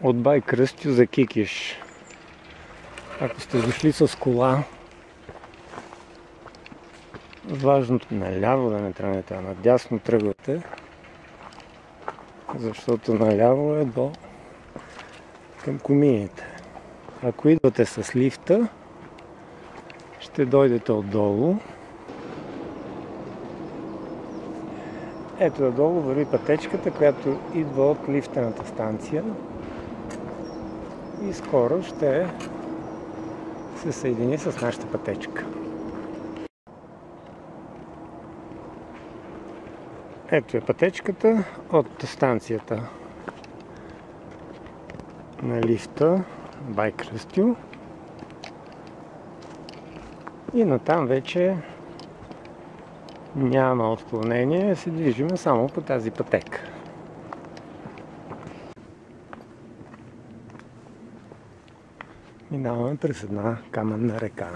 от Бай Кръстю за Кикиш. Ако сте дошли с кола, важното наляво да не тръгнете, а надясно тръгвате, защото наляво е до към комините. Ако идвате с лифта, ще дойдете отдолу. Ето надолу върви пътечката, която идва от лифтената станция и скоро ще се съедини с нашата пътечка. Ето е пътечката от станцията на лифта Бай Кръстю и натам вече няма отклонение, се движиме само по тази пътека. Минаваме през една каменна река.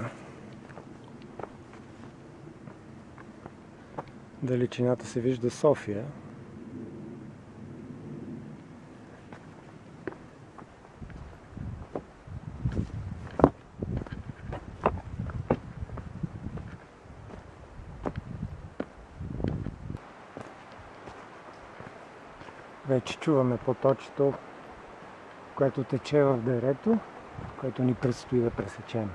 Далечината се вижда София. Вече чуваме поточето, което тече в дерето, което ни предстои да пресечем.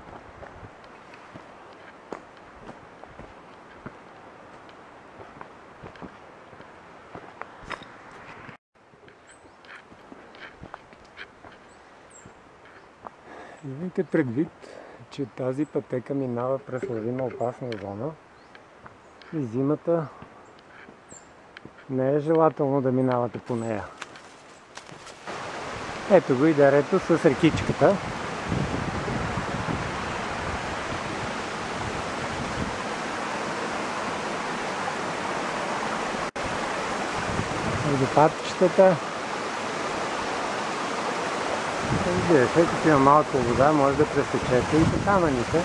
Имайте предвид, че тази пътека минава през лавинно опасна зона и зимата не е желателно да минавате по нея. Ето го и дерето с рекичката. Водопадчетата. Разбира се, като има малко вода, може да пресечете и по камъните.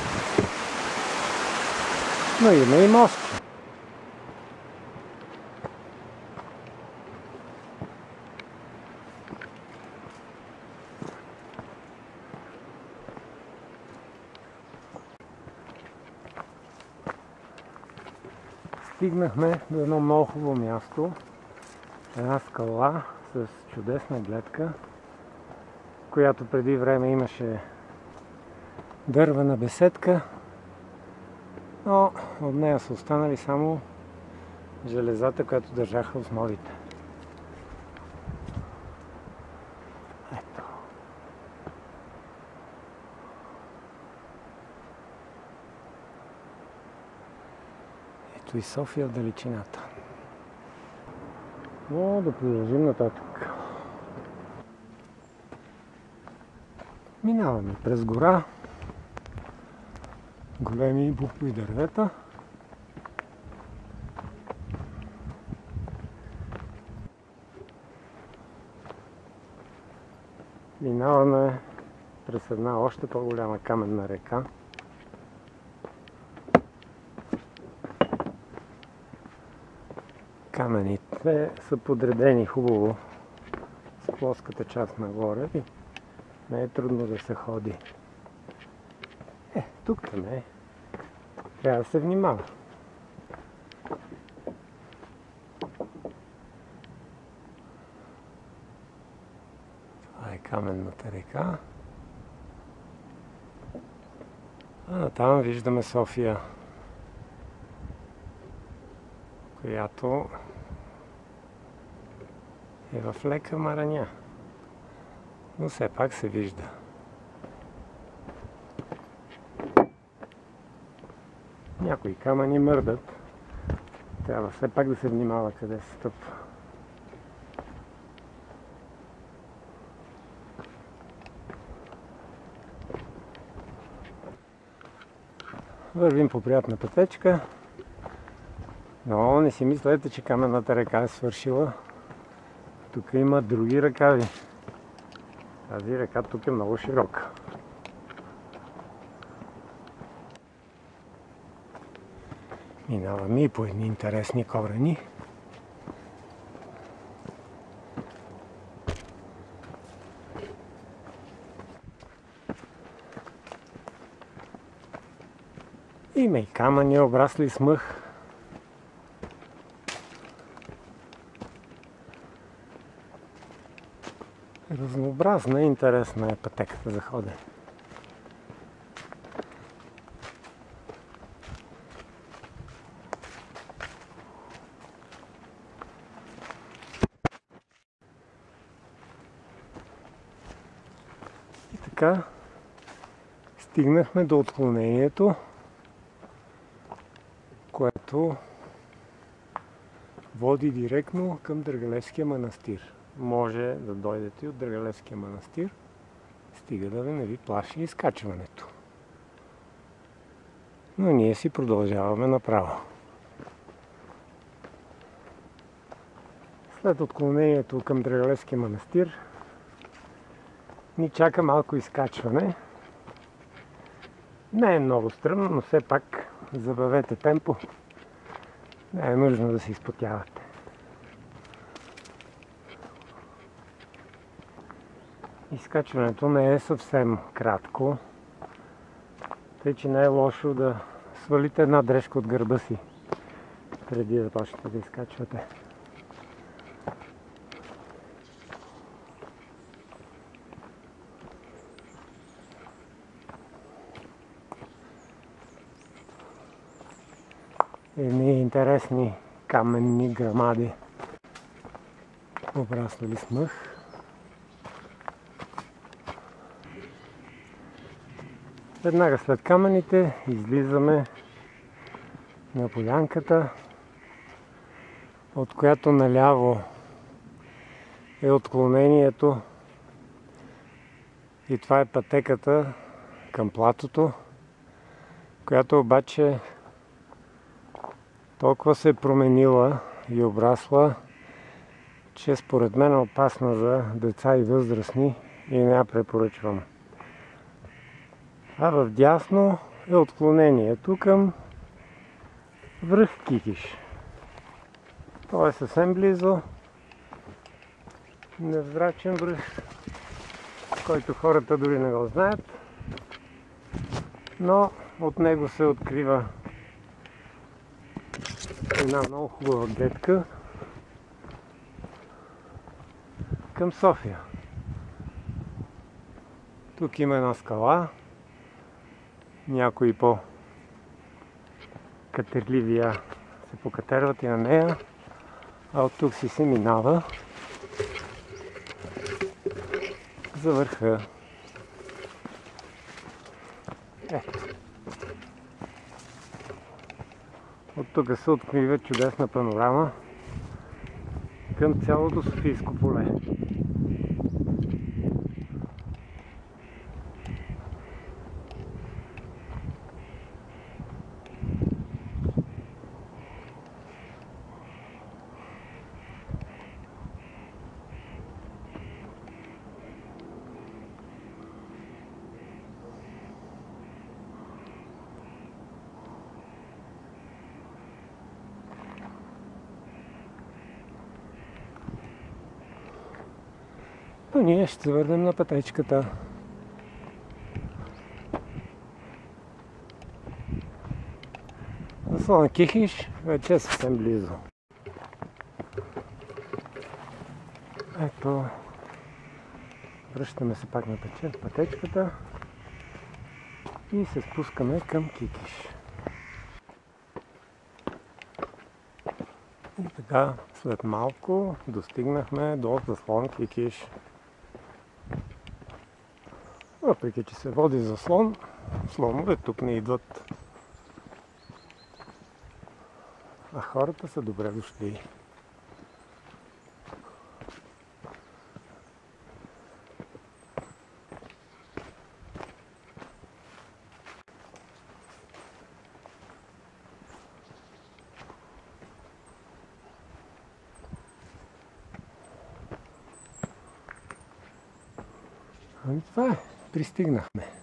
Но има и мост. Стигнахме до едно много хубаво място. Една скала с чудесна гледка, която преди време имаше дървена беседка, но от нея са останали само железата, която държаха основите. Ето. Ето и София в далечината. Но да продължим нататък. Минаваме през гора, големи букви дървета. Минаваме през една още по-голяма каменна река. Камъните са подредени хубаво с плоската част нагоре и не е трудно да се ходи. Тук не е. Трябва да се внимава. Това е каменната река. А натам виждаме София, която е в лека мараня, но все пак се вижда. Някои камъни мърдат. Трябва все пак да се внимава къде се стъпва. Вървим по приятна пътечка. Но не си мислете, че каменната река е свършила. Тук има други ръкави. Тази река тук е много широка. Минаваме и по едни интересни корени. Има и камъни, обрасли с мъх. Разнообразна и интересна е пътеката за ходене. И така стигнахме до отклонението, което води директно към Драгалевския манастир. Може да дойдете от Драгалевския манастир, стига да не ви плаши изкачването. Но ние си продължаваме направо. След отклонението към Драгалевския манастир ни чака малко изкачване. Не е много стръмно, но все пак забавете темпо. Не е нужно да се изпотявате. Изкачването не е съвсем кратко, тъй че не е лошо да свалите една дрежка от гърба си преди да почнете да изкачвате. Едни интересни каменни грамади, обраснали с мъх. Веднага след камъните излизаме на полянката, от която наляво е отклонението и това е пътеката към платото, която обаче толкова се е променила и обрасла, че според мен е опасна за деца и възрастни и не я препоръчвам. А вдясно е отклонението към връх Кикиш. То е съвсем близо. Невзрачен връх, който хората дори не го знаят. Но от него се открива една много хубава гледка към София. Тук има една скала. Някои по-катерливия се покатерват и на нея, а от тук си се минава за върха. Ето. От тук се открива чудесна панорама към цялото Софийско поле. Но ние ще се върнем на пътечката. Заслона Кикиш вече е съвсем близо. Ето, връщаме се пак на пътечката и се спускаме към Кикиш. И така, след малко достигнахме до заслон Кикиш. Въпреки че се води заслон, слонове тук не идват. А хората са добре дошли. Ами това е. Пристигнахме.